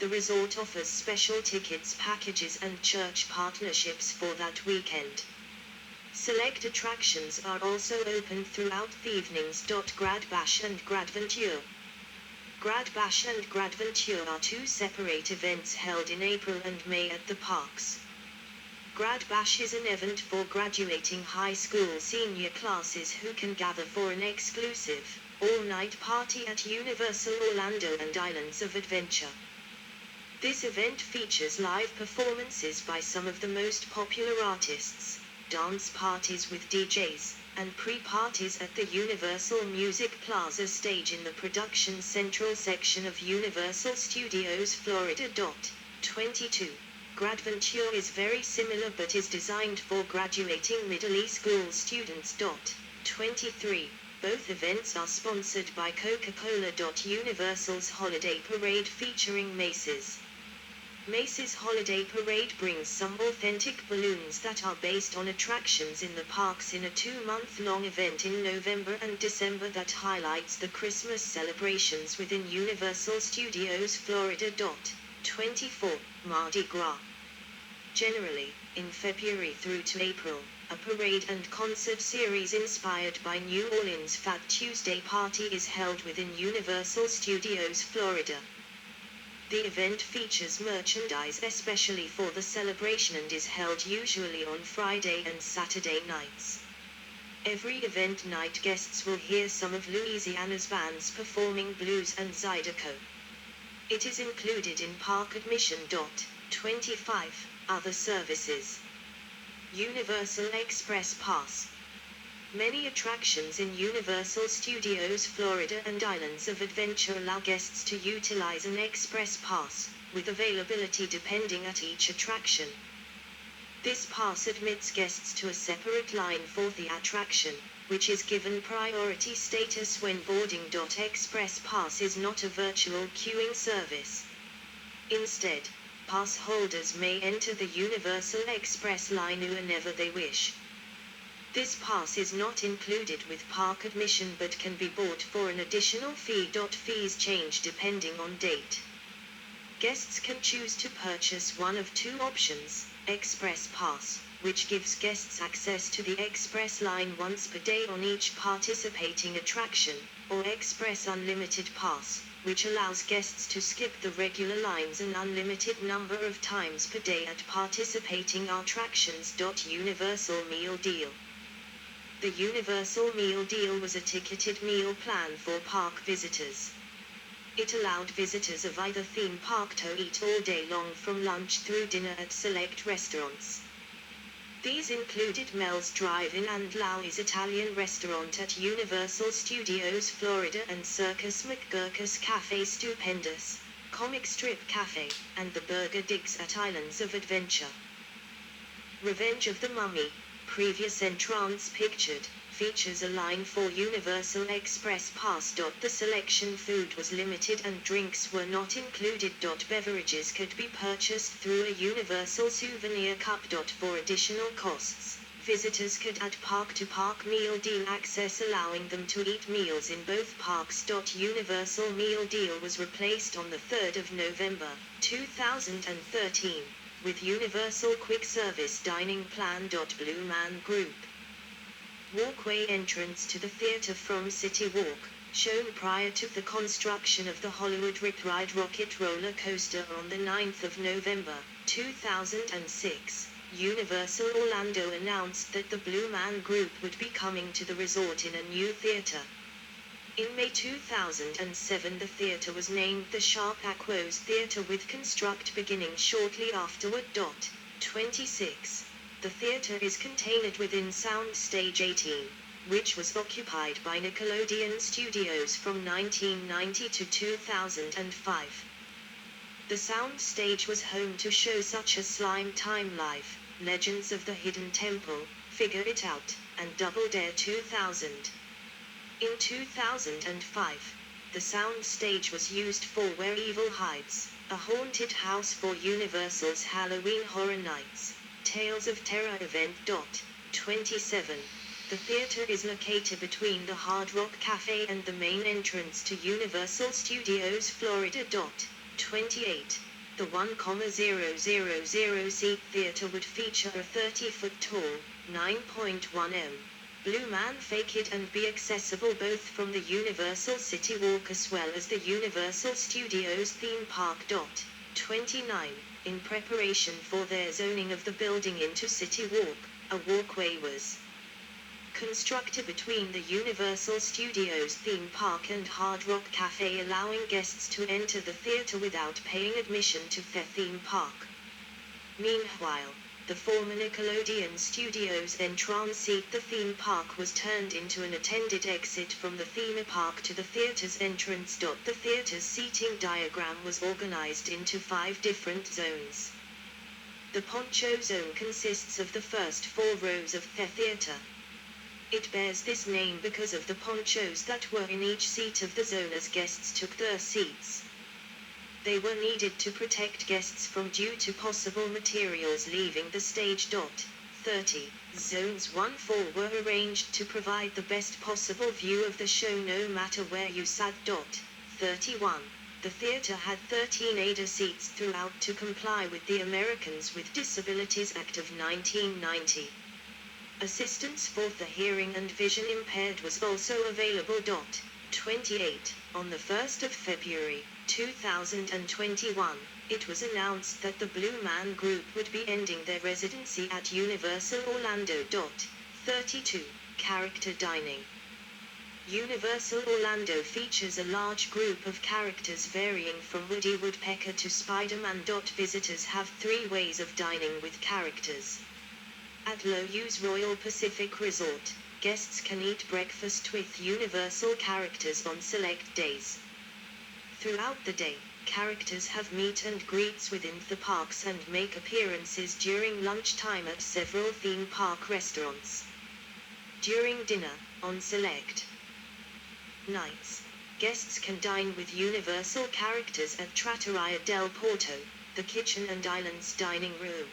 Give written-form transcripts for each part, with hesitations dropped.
The resort offers special tickets packages and church partnerships for that weekend. Select attractions are also open throughout the evenings. Grad Bash and Gradventure. Grad Bash and Gradventure are two separate events held in April and May at the parks. Grad Bash is an event for graduating high school senior classes who can gather for an exclusive, all-night party at Universal Orlando and Islands of Adventure. This event features live performances by some of the most popular artists, dance parties with DJs, and pre-parties at the Universal Music Plaza stage in the Production Central section of Universal Studios Florida. 22. Gradventure is very similar but is designed for graduating middle school students. 23. Both events are sponsored by Coca-Cola. Universal's Holiday Parade featuring Macy's. Macy's Holiday Parade brings some authentic balloons that are based on attractions in the parks in a 2-month-long event in November and December that highlights the Christmas celebrations within Universal Studios Florida. 24. Mardi Gras. Generally, in February through to April, a parade and concert series inspired by New Orleans' Fat Tuesday party is held within Universal Studios Florida. The event features merchandise especially for the celebration and is held usually on Friday and Saturday nights. Every event night guests will hear some of Louisiana's bands performing blues and zydeco. It is included in park admission. 25. Other services. Universal Express Pass. Many attractions in Universal Studios Florida and Islands of Adventure allow guests to utilize an express pass, with availability depending at each attraction. This pass admits guests to a separate line for the attraction, which is given priority status when boarding. Express Pass is not a virtual queuing service. Instead, pass holders may enter the Universal Express line whenever they wish. This pass is not included with park admission but can be bought for an additional fee. Fees change depending on date. Guests can choose to purchase one of two options: Express Pass, which gives guests access to the Express line once per day on each participating attraction, or Express Unlimited Pass, which allows guests to skip the regular lines an unlimited number of times per day at participating attractions. Universal Meal Deal. The Universal Meal Deal was a ticketed meal plan for park visitors. It allowed visitors of either theme park to eat all day long from lunch through dinner at select restaurants. These included Mel's Drive-In and Lau's Italian Restaurant at Universal Studios Florida and Circus McGurkus Cafe Stupendous, Comic Strip Cafe, and the Burger Digs at Islands of Adventure. Revenge of the Mummy, previous entrance pictured, features a line for Universal Express Pass. The selection food was limited and drinks were not included. Beverages could be purchased through a Universal Souvenir Cup. For additional costs, visitors could add park-to-park meal deal access allowing them to eat meals in both parks. Universal Meal Deal was replaced on the 3rd of November, 2013, with Universal Quick Service Dining Plan. Blue Man Group. Walkway entrance to the theater from City Walk, shown prior to the construction of the Hollywood Rip Ride Rocket roller coaster on the 9th of November, 2006, Universal Orlando announced that the Blue Man Group would be coming to the resort in a new theater. In May 2007 the theater was named the Sharp Aquos Theater with construct beginning shortly afterward. 26. The theater is contained within Soundstage 18, which was occupied by Nickelodeon Studios from 1990 to 2005. The Soundstage was home to shows such as Slime Time Live, Legends of the Hidden Temple, Figure It Out, and Double Dare 2000. In 2005, the Soundstage was used for Where Evil Hides, a haunted house for Universal's Halloween Horror Nights, Tales of Terror event. 27. The theater is located between the Hard Rock Cafe and the main entrance to Universal Studios Florida. 28. The 1,000-seat theater would feature a 30-foot tall, 9.1 m. Blue Man Fake It and be accessible both from the Universal City Walk as well as the Universal Studios theme park. 29. In preparation for their zoning of the building into City Walk, a walkway was constructed between the Universal Studios theme park and Hard Rock Cafe, allowing guests to enter the theater without paying admission to their theme park. Meanwhile, the former Nickelodeon Studios entrance seat the theme park was turned into an attended exit from the theme park to the theater's entrance. The theater's seating diagram was organized into 5 different zones. The Poncho Zone consists of the first 4 rows of the theater. It bears this name because of the ponchos that were in each seat of the zone as guests took their seats. They were needed to protect guests from due to possible materials leaving the stage. 30. Zones 1-4 were arranged to provide the best possible view of the show no matter where you sat. 31. The theater had 13 ADA seats throughout to comply with the Americans with Disabilities Act of 1990. Assistance for the hearing and vision impaired was also available. 28. On the 1st of February, 2021, it was announced that the Blue Man Group would be ending their residency at Universal Orlando. 32. Character dining. Universal Orlando features a large group of characters varying from Woody Woodpecker to Spider-Man. Visitors have 3 ways of dining with characters. At Loew's Royal Pacific Resort, guests can eat breakfast with Universal characters on select days. Throughout the day, characters have meet and greets within the parks and make appearances during lunchtime at several theme park restaurants. During dinner, on select nights, guests can dine with Universal characters at Trattoria del Porto, the Kitchen and Islands dining room.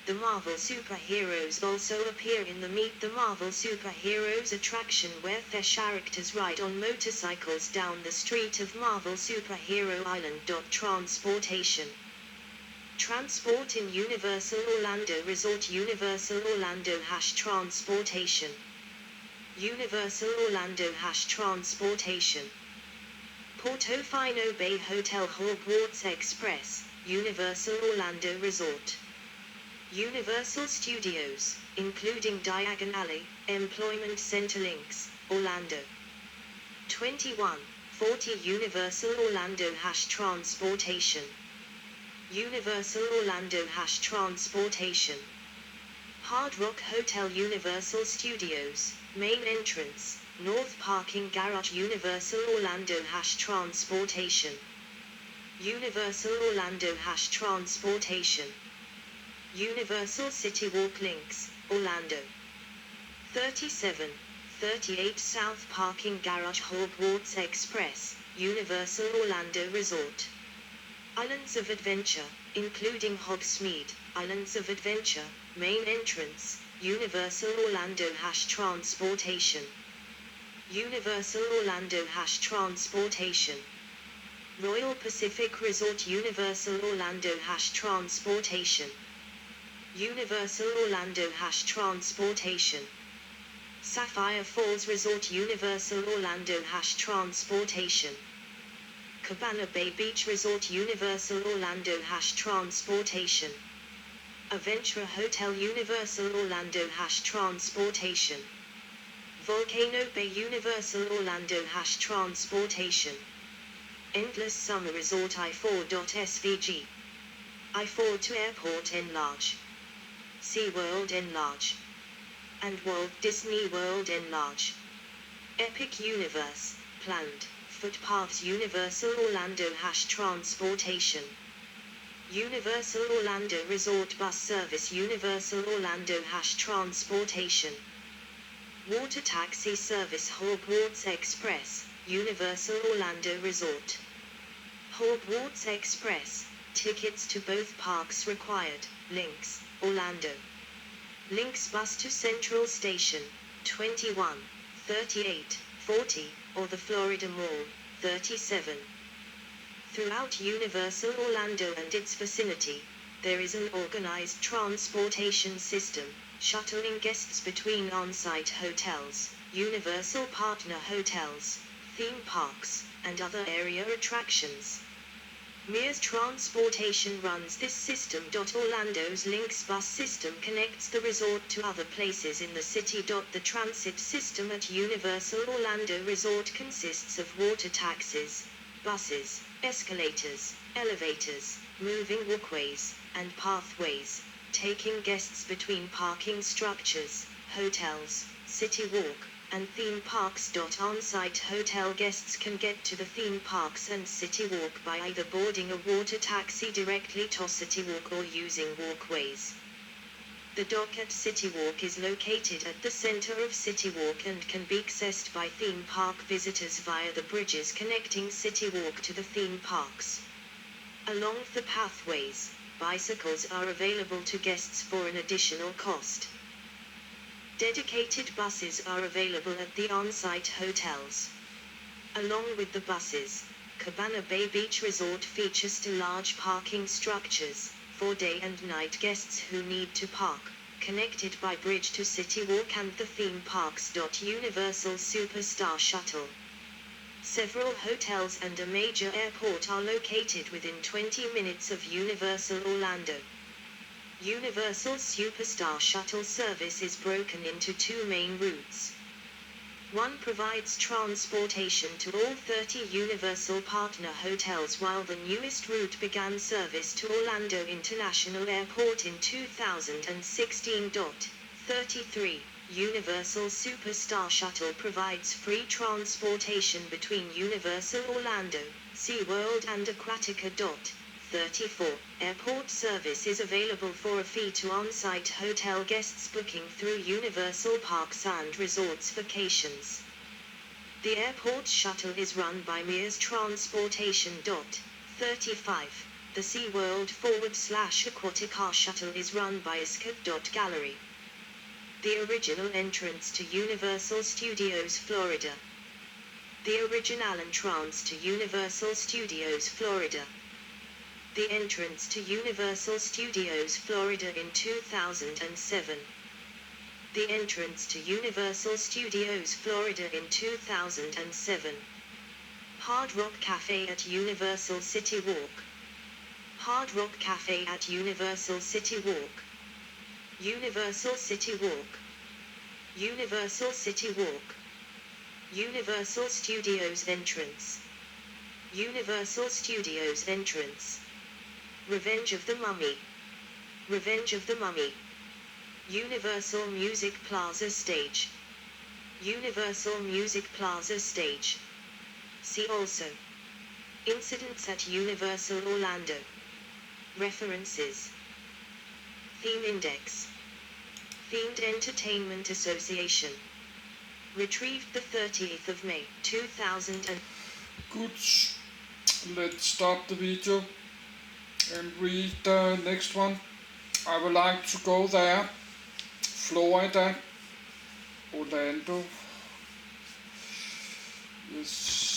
The Marvel superheroes also appear in the Meet the Marvel Superheroes attraction, where their characters ride on motorcycles down the street of Marvel Superhero Island. Transportation. Transport in Universal Orlando Resort. Universal Orlando / Transportation. Universal Orlando / Transportation. Portofino Bay Hotel Hogwarts Express, Universal Orlando Resort. Universal Studios, including Diagon Alley, Employment Center Links, Orlando. 21. 40 Universal Orlando / Transportation. Universal Orlando / Transportation. Hard Rock Hotel. Universal Studios, main entrance, North Parking Garage. Universal Orlando / Transportation. Universal Orlando / Transportation. Universal City Walk Links, Orlando. 37. 38 South Parking Garage Hogwarts Express, Universal Orlando Resort. Islands of Adventure, including Hogsmeade, Islands of Adventure, main entrance, Universal Orlando / Transportation. Universal Orlando / Transportation. Royal Pacific Resort. Universal Orlando / Transportation. Universal Orlando / Transportation. Sapphire Falls Resort. Universal Orlando / Transportation. Cabana Bay Beach Resort. Universal Orlando / Transportation. Aventura Hotel. Universal Orlando / Transportation. Volcano Bay. Universal Orlando / Transportation. Endless Summer Resort. I4.svg. I4 to Airport Enlarge. SeaWorld Enlarge. And Walt Disney World Enlarge. Epic Universe, planned, footpaths. Universal Orlando / Transportation. Universal Orlando Resort Bus Service. Universal Orlando / Transportation. Water Taxi Service. Hogwarts Express, Universal Orlando Resort. Hogwarts Express, tickets to both parks required. Links, Orlando. Links bus to Central Station, 21, 38, 40, or the Florida Mall, 37. Throughout Universal Orlando and its vicinity, there is an organized transportation system, shuttling guests between on-site hotels, Universal partner hotels, theme parks, and other area attractions. Mears Transportation runs this system. Orlando's Lynx bus system connects the resort to other places in the city. The transit system at Universal Orlando Resort consists of water taxis, buses, escalators, elevators, moving walkways, and pathways, taking guests between parking structures, hotels, City Walk, and theme parks. On-site hotel guests can get to the theme parks and City Walk by either boarding a water taxi directly to City Walk or using walkways. The dock at City Walk is located at the center of City Walk and can be accessed by theme park visitors via the bridges connecting City Walk to the theme parks. Along the pathways, bicycles are available to guests for an additional cost. Dedicated buses are available at the on-site hotels. Along with the buses, Cabana Bay Beach Resort features two large parking structures for day and night guests who need to park, connected by bridge to City Walk and the theme parks. Universal Superstar Shuttle. Several hotels and a major airport are located within 20 minutes of Universal Orlando. Universal Superstar Shuttle service is broken into two main routes. One provides transportation to all 30 Universal partner hotels, while the newest route began service to Orlando International Airport in 2016. 33. Universal Superstar Shuttle provides free transportation between Universal Orlando, SeaWorld and Aquatica. 34. Airport service is available for a fee to on-site hotel guests booking through Universal Parks and Resorts Vacations. The airport shuttle is run by Mears Transportation. 35. The SeaWorld /Aquatica shuttle is run by Escape. Gallery. The original entrance to Universal Studios Florida. The original entrance to Universal Studios Florida. The entrance to Universal Studios Florida in 2007. The entrance to Universal Studios Florida in 2007. Hard Rock Cafe at Universal City Walk. Hard Rock Cafe at Universal City Walk. Universal City Walk. Universal City Walk. Universal Studios entrance. Universal Studios entrance. Revenge of the Mummy. Revenge of the Mummy. Universal Music Plaza Stage. Universal Music Plaza Stage. See also. Incidents at Universal Orlando. References. Theme Index. Themed Entertainment Association. Retrieved the 30th of May, 2000 and... Good. Let's stop the video and read the next one. I would like to go there. Florida, Orlando. Yes.